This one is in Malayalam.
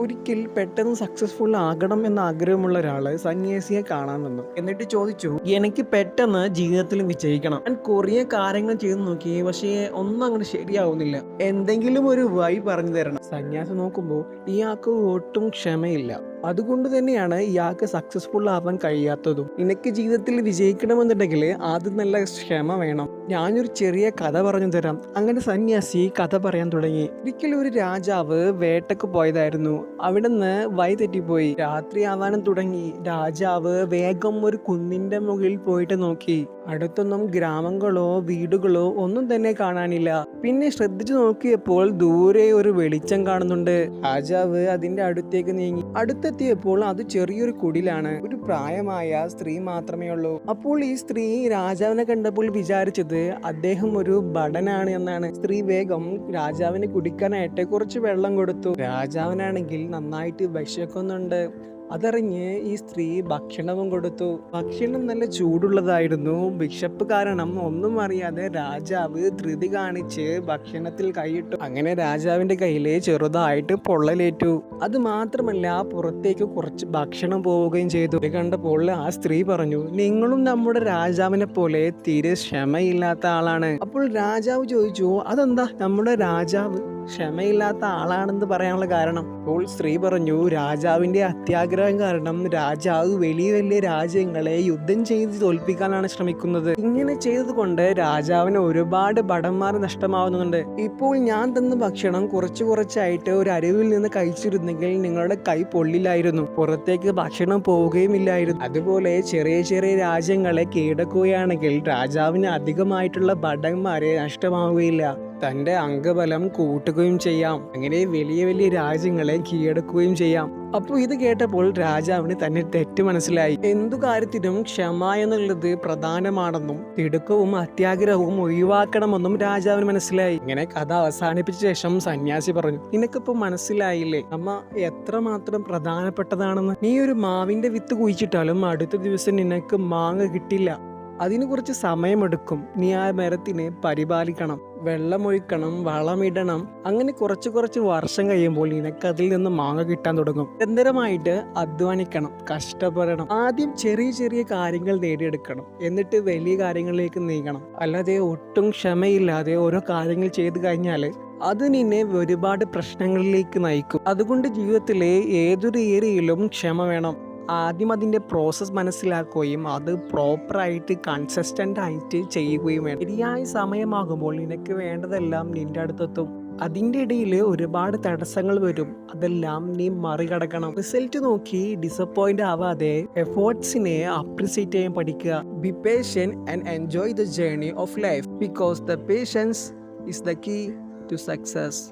ഒരിക്കൽ പെട്ടെന്ന് സക്സസ്ഫുൾ ആകണം എന്ന ആഗ്രഹമുള്ള ഒരാള് സന്യാസിയെ കാണാൻ വന്നു. എന്നിട്ട് ചോദിച്ചു, എനിക്ക് പെട്ടെന്ന് ജീവിതത്തിൽ വിജയിക്കണം. ഞാൻ കുറേ കാര്യങ്ങൾ ചെയ്തു നോക്കി, പക്ഷേ ഒന്നും അങ്ങനെ ശരിയാവുന്നില്ല. എന്തെങ്കിലും ഒരു വഴി പറഞ്ഞു തരണം. സന്യാസി നോക്കുമ്പോൾ ഇയാൾക്ക് ഒട്ടും ക്ഷമയില്ല. അതുകൊണ്ട് തന്നെയാണ് ഇയാൾക്ക് സക്സസ്ഫുൾ ആവാൻ കഴിയാത്തതും. നിനക്ക് ജീവിതത്തിൽ വിജയിക്കണമെന്നുണ്ടെങ്കിൽ ആദ്യം നല്ല ക്ഷമ വേണം. ഞാനൊരു ചെറിയ കഥ പറഞ്ഞു തരാം. അങ്ങനെ സന്യാസി കഥ പറയാൻ തുടങ്ങി. ഒരിക്കലും ഒരു രാജാവ് വേട്ടക്ക് പോയതായിരുന്നു. അവിടുന്ന് വഴി തെറ്റിപ്പോയി. രാത്രി ആവാനും തുടങ്ങി. രാജാവ് വേഗം ഒരു കുന്നിന്റെ മുകളിൽ പോയിട്ട് നോക്കി. അടുത്തൊന്നും ഗ്രാമങ്ങളോ വീടുകളോ ഒന്നും തന്നെ കാണാനില്ല. പിന്നെ ശ്രദ്ധിച്ചു നോക്കിയപ്പോൾ ദൂരെ ഒരു വെളിച്ചം കാണുന്നുണ്ട്. രാജാവ് അതിന്റെ അടുത്തേക്ക് നീങ്ങി. അടുത്തെത്തിയപ്പോൾ അത് ചെറിയൊരു കുടിലാണ്. ഒരു പ്രായമായ സ്ത്രീ മാത്രമേ ഉള്ളൂ. അപ്പോൾ ഈ സ്ത്രീ രാജാവിനെ കണ്ടപ്പോൾ വിചാരിച്ചത് അദ്ദേഹം ഒരു ഭടനാണ് എന്നാണ്. സ്ത്രീ വേഗം രാജാവിന് കുടിക്കാനായിട്ട് കുറച്ച് വെള്ളം കൊടുത്തു. രാജാവിനാണെങ്കിൽ നന്നായിട്ട് വിശക്കുന്നുണ്ട്. അതറിഞ്ഞ് ഈ സ്ത്രീ ഭക്ഷണവും കൊടുത്തു. ഭക്ഷണം നല്ല ചൂടുള്ളതായിരുന്നു. വിശപ്പ് കാരണം ഒന്നും അറിയാതെ രാജാവ് ധൃതി കാണിച്ച് ഭക്ഷണത്തിൽ കൈയിട്ടു. അങ്ങനെ രാജാവിന്റെ കയ്യില് ചെറുതായിട്ട് പൊള്ളലേറ്റു. അത് മാത്രമല്ല, പുറത്തേക്ക് കുറച്ച് ഭക്ഷണം പോവുകയും ചെയ്തു. ഇത് കണ്ടപ്പോൾ ആ സ്ത്രീ പറഞ്ഞു, നിങ്ങളും നമ്മുടെ രാജാവിനെ പോലെ തീരെ ക്ഷമയില്ലാത്ത ആളാണ്. അപ്പോൾ രാജാവ് ചോദിച്ചു, അതെന്താ നമ്മുടെ രാജാവ് ക്ഷമയില്ലാത്ത ആളാണെന്ന് പറയാനുള്ള കാരണം? അപ്പോൾ സ്ത്രീ പറഞ്ഞു, രാജാവിന്റെ അത്യാഗ്രഹം കാരണം രാജാവ് വലിയ വലിയ രാജ്യങ്ങളെ യുദ്ധം ചെയ്ത് തോൽപ്പിക്കാനാണ് ശ്രമിക്കുന്നത്. ഇങ്ങനെ ചെയ്തതുകൊണ്ട് രാജാവിന് ഒരുപാട് ഭടന്മാർ നഷ്ടമാവുന്നുണ്ട്. ഇപ്പോൾ ഞാൻ തന്ന ഭക്ഷണം കുറച്ച് കുറച്ചായിട്ട് ഒരു അരുവിൽ നിന്ന് കഴിച്ചിരുന്നെങ്കിൽ നിങ്ങളുടെ കൈ പൊള്ളില്ലായിരുന്നു, പുറത്തേക്ക് ഭക്ഷണം പോവുകയും ഇല്ലായിരുന്നു. അതുപോലെ ചെറിയ ചെറിയ രാജ്യങ്ങളെ കീഴടക്കുകയാണെങ്കിൽ രാജാവിന് അധികമായിട്ടുള്ള ഭടന്മാരെ നഷ്ടമാവുകയില്ല. തന്റെ അംഗബലം കൂട്ടുകയും ചെയ്യാം. അങ്ങനെ വലിയ വലിയ രാജ്യങ്ങളെ കീഴടക്കുകയും ചെയ്യാം. അപ്പോൾ ഇത് കേട്ടപ്പോൾ രാജാവിന് തന്നെ തെറ്റ് മനസ്സിലായി. എന്തു കാര്യത്തിനും ക്ഷമ എന്നുള്ളത് പ്രധാനമാണെന്നും തിടുക്കവും അത്യാഗ്രഹവും ഒഴിവാക്കണമെന്നും രാജാവിന് മനസ്സിലായി. ഇങ്ങനെ കഥ അവസാനിപ്പിച്ച ശേഷം സന്യാസി പറഞ്ഞു, നിനക്കിപ്പോ മനസ്സിലായില്ലേ അമ്മ എത്രമാത്രം പ്രധാനപ്പെട്ടതാണെന്ന്? നീ ഒരു മാവിന്റെ വിത്ത് കുഴിച്ചിട്ടാലും അടുത്ത ദിവസം നിനക്ക് മാങ്ങ കിട്ടില്ല. അതിന് കുറച്ച് സമയമെടുക്കും. നീ ആ മരത്തിനെ പരിപാലിക്കണം, വെള്ളമൊഴിക്കണം, വളമിടണം. അങ്ങനെ കുറച്ച് വർഷം കഴിയുമ്പോൾ നിനക്ക് അതിൽ നിന്ന് മാങ്ങ കിട്ടാൻ തുടങ്ങും. നിരന്തരമായിട്ട് അധ്വാനിക്കണം, കഷ്ടപ്പെടണം. ആദ്യം ചെറിയ ചെറിയ കാര്യങ്ങൾ നേടിയെടുക്കണം, എന്നിട്ട് വലിയ കാര്യങ്ങളിലേക്ക് നീങ്ങണം. അല്ലാതെ ഒട്ടും ക്ഷമയില്ലാതെ ഓരോ കാര്യങ്ങൾ ചെയ്തു കഴിഞ്ഞാൽ അത് നിന്നെ ഒരുപാട് പ്രശ്നങ്ങളിലേക്ക് നയിക്കും. അതുകൊണ്ട് ജീവിതത്തിലെ ഏതൊരു ഏരിയയിലും ക്ഷമ വേണം. ആദ്യം അതിൻ്റെ പ്രോസസ്സ് മനസ്സിലാക്കുകയും അത് പ്രോപ്പറായിട്ട് കൺസിസ്റ്റൻ്റ് ആയിട്ട് ചെയ്യുകയും വേണം. ശരിയായ സമയമാകുമ്പോൾ നിനക്ക് വേണ്ടതെല്ലാം നിൻ്റെ അടുത്തെത്തും. അതിൻ്റെ ഇടയിൽ ഒരുപാട് തടസ്സങ്ങൾ വരും. അതെല്ലാം നീ മറികടക്കണം. റിസൾട്ട് നോക്കി ഡിസപ്പോയിന്റ് ആവാതെ എഫേർട്സിനെ അപ്രിസിയേറ്റ് ചെയ്യാൻ പഠിക്കുക. Be patient and enjoy the journey of life, because the patience is the key to success.